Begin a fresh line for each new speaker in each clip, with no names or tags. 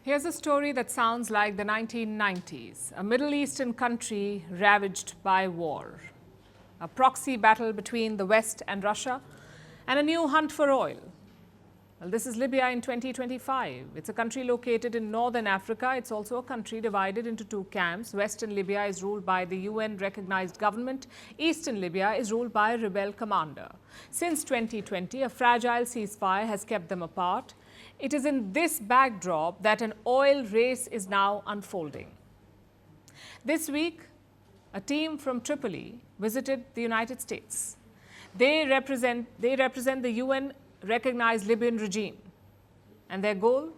Here's a story that sounds like the 1990s, a Middle Eastern country ravaged by war, a proxy battle between the West and Russia, and a new hunt for oil. Well, this is Libya in 2025. It's a country located in northern Africa. It's also a country divided into two camps. Western Libya is ruled by the UN-recognized government. Eastern Libya is ruled by a rebel commander. Since 2020, a fragile ceasefire has kept them apart. It is in this backdrop that an oil race is now unfolding. This week, a team from Tripoli visited the United States. They represent the UN-recognized Libyan regime, and their goal?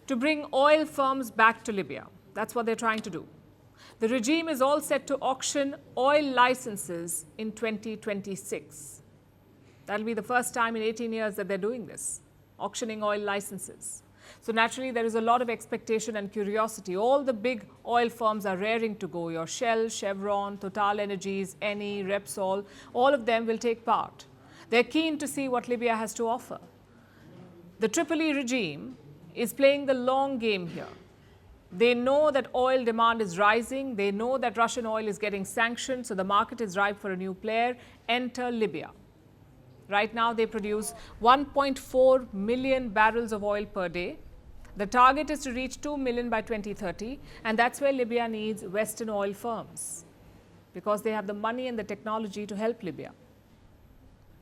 To bring oil firms back to Libya. That's what they're trying to do. The regime is all set to auction oil licenses in 2026. That'll be the first time in 18 years that they're doing this, auctioning oil licenses. So naturally, there is a lot of expectation and curiosity. All the big oil firms are raring to go. Your Shell, Chevron, Total Energies, Eni, Repsol, all of them will take part. They're keen to see what Libya has to offer. The Tripoli regime is playing the long game here. They know that oil demand is rising. They know that Russian oil is getting sanctioned, so the market is ripe for a new player. Enter Libya. Right now, they produce 1.4 million barrels of oil per day. The target is to reach 2 million by 2030, and that's where Libya needs Western oil firms, because they have the money and the technology to help Libya.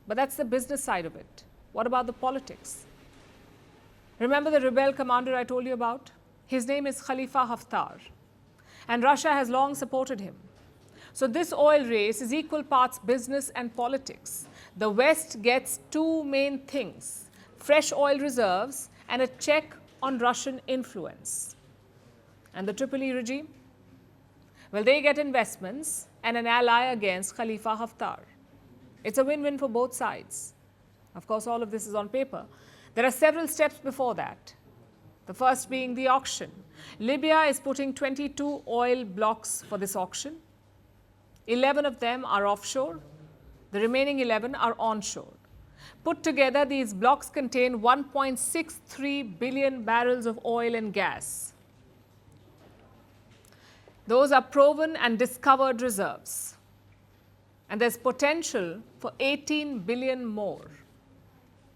But that's the business side of it. What about the politics? Remember the rebel commander I told you about? His name is Khalifa Haftar, and Russia has long supported him. So this oil race is equal parts business and politics. The West gets two main things: fresh oil reserves and a check on Russian influence. And the Tripoli regime? Well, they get investments and an ally against Khalifa Haftar. It's a win-win for both sides. Of course, all of this is on paper. There are several steps before that. The first being the auction. Libya is putting 22 oil blocks for this auction. 11 of them are offshore. The remaining 11 are onshore. Put together, these blocks contain 1.63 billion barrels of oil and gas. Those are proven and discovered reserves. And there's potential for 18 billion more.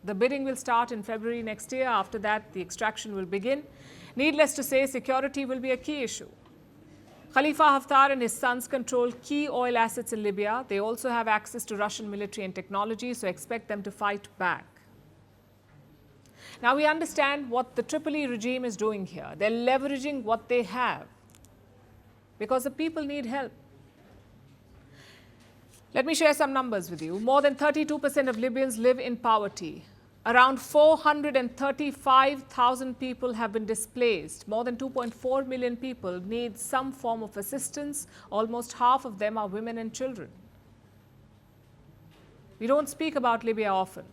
The bidding will start in February next year. After that, the extraction will begin. Needless to say, security will be a key issue. Khalifa Haftar and his sons control key oil assets in Libya. They also have access to Russian military and technology, so expect them to fight back. Now we understand what the Tripoli regime is doing here. They're leveraging what they have because the people need help. Let me share some numbers with you. More than 32% of Libyans live in poverty. Around 435,000 people have been displaced. More than 2.4 million people need some form of assistance. Almost half of them are women and children. We don't speak about Libya often,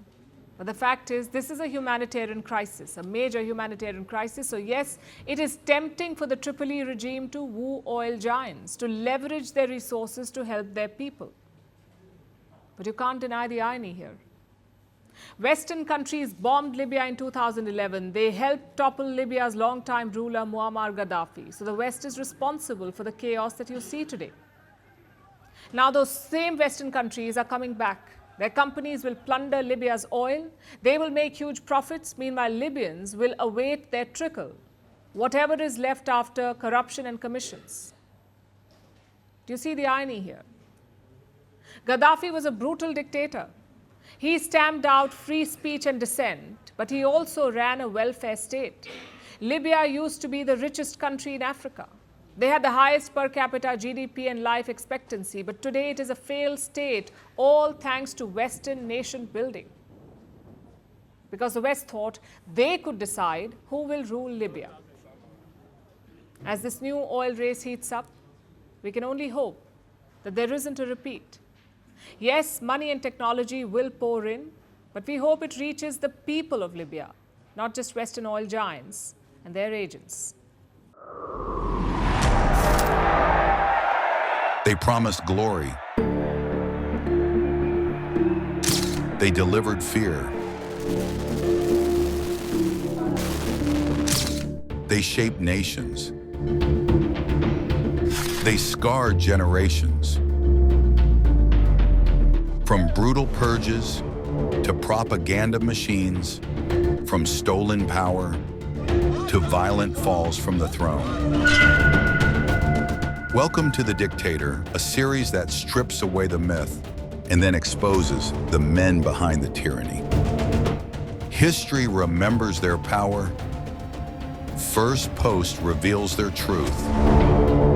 but the fact is this is a humanitarian crisis, a major humanitarian crisis. So yes, it is tempting for the Tripoli regime to woo oil giants, to leverage their resources to help their people. But you can't deny the irony here. Western countries bombed Libya in 2011. They helped topple Libya's longtime ruler Muammar Gaddafi. So the West is responsible for the chaos that you see today. Now those same Western countries are coming back. Their companies will plunder Libya's oil. They will make huge profits. Meanwhile, Libyans will await their trickle, whatever is left after corruption and commissions. Do you see the irony here? Gaddafi was a brutal dictator. He stamped out free speech and dissent, but he also ran a welfare state. Libya used to be the richest country in Africa. They had the highest per capita GDP and life expectancy, but today it is a failed state, all thanks to Western nation building. Because the West thought they could decide who will rule Libya. As this new oil race heats up, we can only hope that there isn't a repeat. Yes, money and technology will pour in, but we hope it reaches the people of Libya, not just Western oil giants and their agents.
They promised glory. They delivered fear. They shape nations. They scar generations. From brutal purges to propaganda machines, from stolen power to violent falls from the throne. Welcome to The Dictator, a series that strips away the myth and then exposes the men behind the tyranny. History remembers their power. Firstpost reveals their truth.